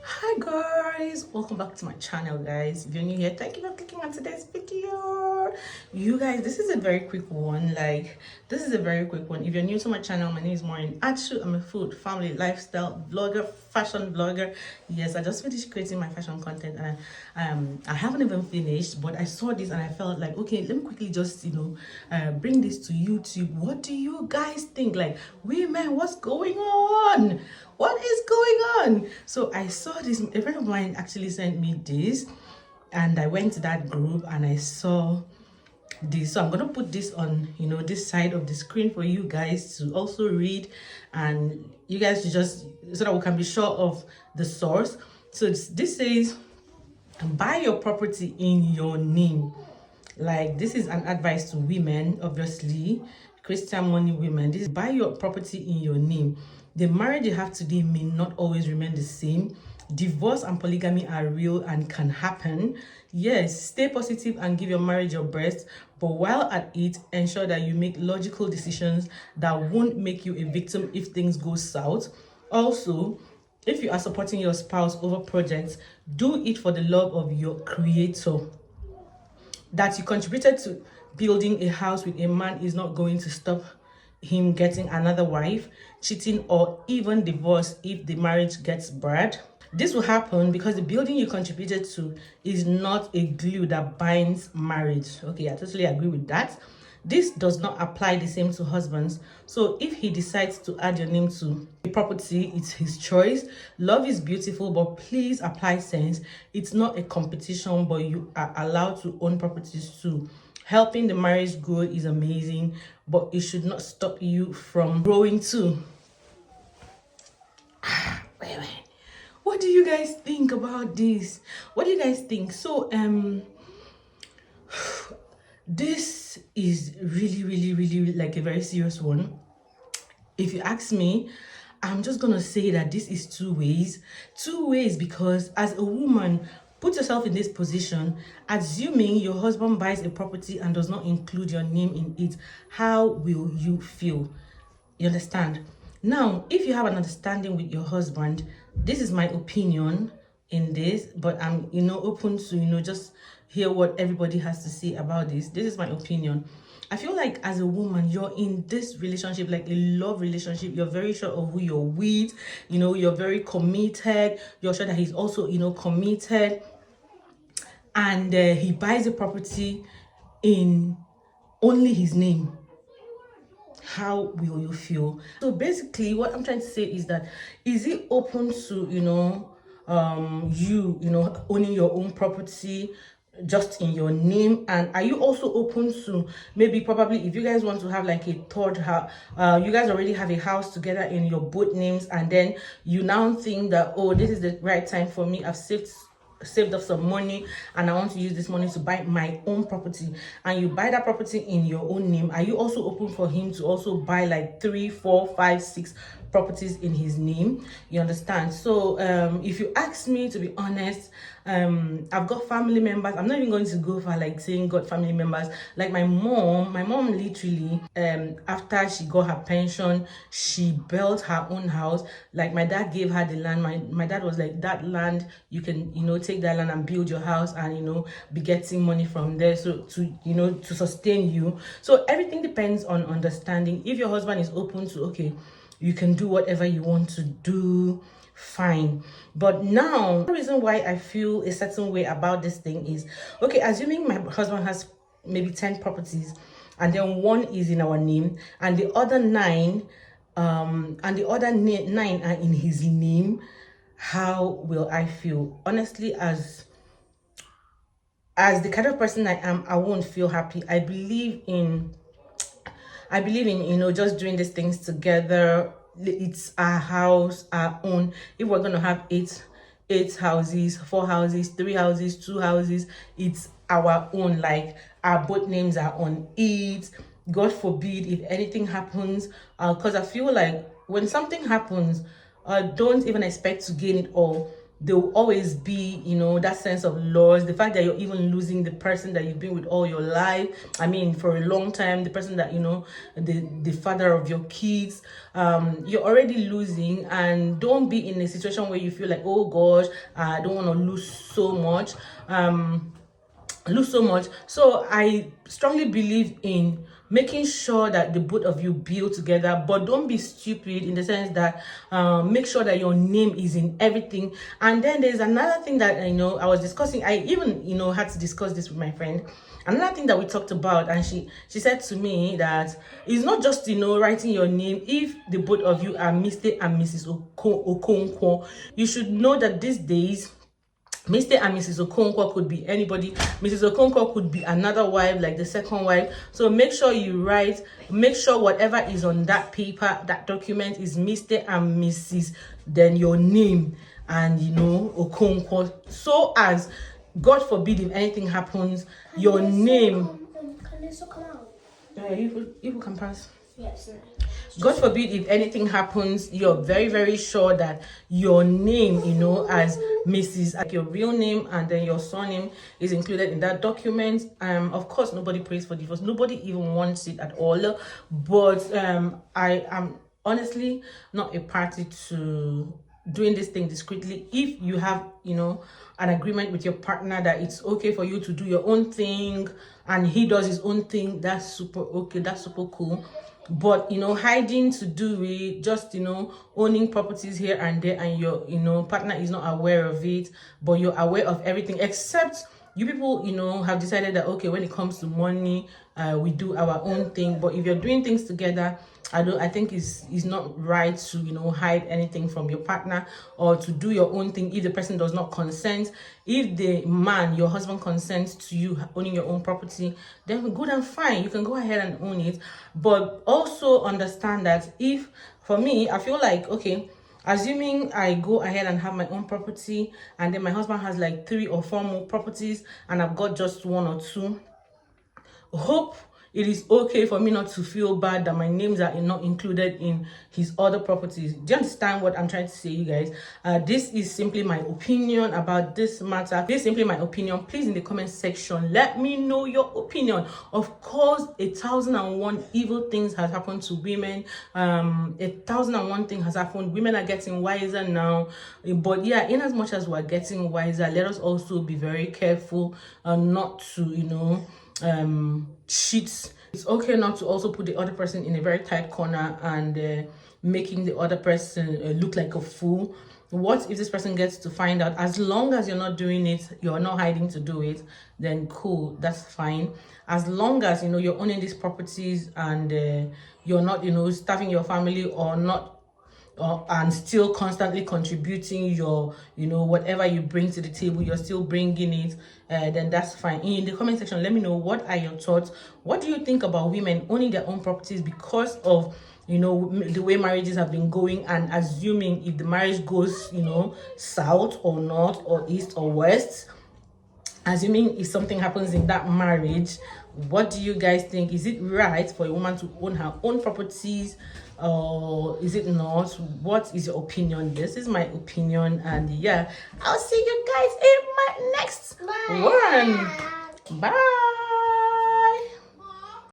Hi guys, welcome back to my channel. Guys, if you're new here, thank you for clicking on today's video. You guys, this is a very quick one. If you're new to my channel, my name is Maureen Achu. I'm a food, family, lifestyle vlogger, fashion vlogger. Yes, I just finished creating my fashion content, and I haven't even finished, but I saw this and I felt like, okay, let me quickly just bring this to YouTube. What do you guys think? Like, women, what's going on? What is going on? So I saw this. A friend of mine actually sent me this, and I went to that group and I saw this. So I'm gonna put this on this side of the screen for you guys to also read, and you guys to just, so that we can be sure of the source. So this says, buy your property in your name. Like, this is an advice to women, obviously Christian money women. This is, buy your property in your name. The marriage you have today may not always remain the same. Divorce and polygamy are real and can happen. Yes, stay positive and give your marriage your best, but while at it, ensure that you make logical decisions that won't make you a victim if things go south. Also, if you are supporting your spouse over projects, do it for the love of your creator. That you contributed to building a house with a man is not going to stop him getting another wife, cheating, or even divorce if the marriage gets bad. This will happen because the building you contributed to is not a glue that binds marriage. Okay, I totally agree with that. This does not apply the same to husbands. So if he decides to add your name to a property, it's his choice. Love is beautiful, but please apply sense. It's not a competition, but you are allowed to own properties too. Helping the marriage grow is amazing, but it should not stop you from growing too. Wait. What do you guys think about this? What do you guys think? So this is really like a very serious one. If you ask me, I'm just gonna say that this is two ways, because as a woman, put yourself in this position. Assuming your husband buys a property and does not include your name in it, how will you feel? You understand? Now, if you have an understanding with your husband, this is my opinion in this, but I'm open to just hear what everybody has to say about this. This is my opinion. I feel like as a woman, you're in this relationship, like a love relationship. You're very sure of who you're with. You're very committed. You're sure that he's also committed, and he buys a property in only his name. How will you feel? So basically what I'm trying to say is that, is he open to owning your own property just in your name? And are you also open to, maybe probably, if you guys want to have like a third house, you guys already have a house together in your both names, and then you now think that, oh, this is the right time for me, I've saved up some money and I want to use this money to buy my own property, and you buy that property in your own name, are you also open for him to also buy like 3, 4, 5, 6 properties in his name? You understand? So if you ask me, to be honest, I've got family members. I'm not even going to go for like saying got family members. Like my mom literally, after she got her pension, she built her own house. Like, my dad gave her the land. My dad was like, that land, you can take that land and build your house, and be getting money from there, so to sustain you. So everything depends on understanding. If your husband is open to, okay, you can do whatever you want to do, fine. But now, the reason why I feel a certain way about this thing is, okay, assuming my husband has maybe 10 properties, and then one is in our name, and the other 9 9 are in his name, how will I feel? Honestly, as the kind of person I am, I won't feel happy. I believe in just doing these things together. It's our house, our own. If we're gonna have eight houses, 4 houses, 3 houses, 2 houses, it's our own. Like, our both names are on it. God forbid if anything happens, because I feel like when something happens, don't even expect to gain it all. there will always be, you know, that sense of loss. The fact that you're even losing the person that you've been with all your life, I mean, for a long time, the person that, you know, the father of your kids, you're already losing. And don't be in a situation where you feel like, oh gosh, I don't want to lose so much. So I strongly believe in making sure that the both of you build together, but don't be stupid in the sense that make sure that your name is in everything. And then there's another thing that I know I was discussing. I even, you know, had to discuss this with my friend. Another thing that we talked about, and she said to me that it's not just, you know, writing your name. If the both of you are Mr. and Mrs. Okonkwo, you should know that these days Mr. and Mrs. Okonkwo could be anybody. Mrs. Okonkwo could be another wife, like the second wife. So make sure you write, make sure whatever is on that paper, that document is Mr. and Mrs., then your name and, you know, Okonkwo. So as, God forbid, if anything happens, your name. Can this come out? Yeah, you can pass. Yes. God forbid, if anything happens, you're very, very sure that your name, you know, as Mrs., like your real name, and then your surname is included in that document. Of course, nobody prays for divorce. Nobody even wants it at all. But I am honestly not a party to doing this thing discreetly. If you have, you know, an agreement with your partner that it's okay for you to do your own thing and he does his own thing, that's super okay, that's super cool. But, you know, hiding to do with just, you know, owning properties here and there, and your, you know, partner is not aware of it, but you're aware of everything, except you people, you know, have decided that, okay, when it comes to money, we do our own thing. But if you're doing things together, I think it's not right to, you know, hide anything from your partner or to do your own thing if the person does not consent. If the man, your husband, consents to you owning your own property, then good and fine, you can go ahead and own it. But also understand that if, for me, I feel like, okay, assuming I go ahead and have my own property and then my husband has like 3 or 4 more properties and I've got just 1 or 2, hope it is okay for me not to feel bad that my names are not included in his other properties. Do you understand what I'm trying to say, you guys? This is simply my opinion about this matter. This is simply my opinion. Please, in the comment section, let me know your opinion. Of course, 1,001 evil things has happened to women. 1,001 things has happened. Women are getting wiser now. But yeah, in as much as we're getting wiser, let us also be very careful not to, you know, cheat. It's okay not to also put the other person in a very tight corner and making the other person look like a fool. What if this person gets to find out? As long as you're not doing it, you're not hiding to do it, then cool, that's fine. As long as, you know, you're owning these properties and you're not, you know, starving your family or not, and still constantly contributing your, you know, whatever you bring to the table, you're still bringing it, then that's fine. In the comment section, let me know, what are your thoughts? What do you think about women owning their own properties because of, you know, the way marriages have been going, and assuming if the marriage goes, you know, south or north or east or west, assuming if something happens in that marriage, what do you guys think? Is it right for a woman to own her own properties, or is it not? What is your opinion? This is my opinion, and yeah, I'll see you guys in my next one. Bye.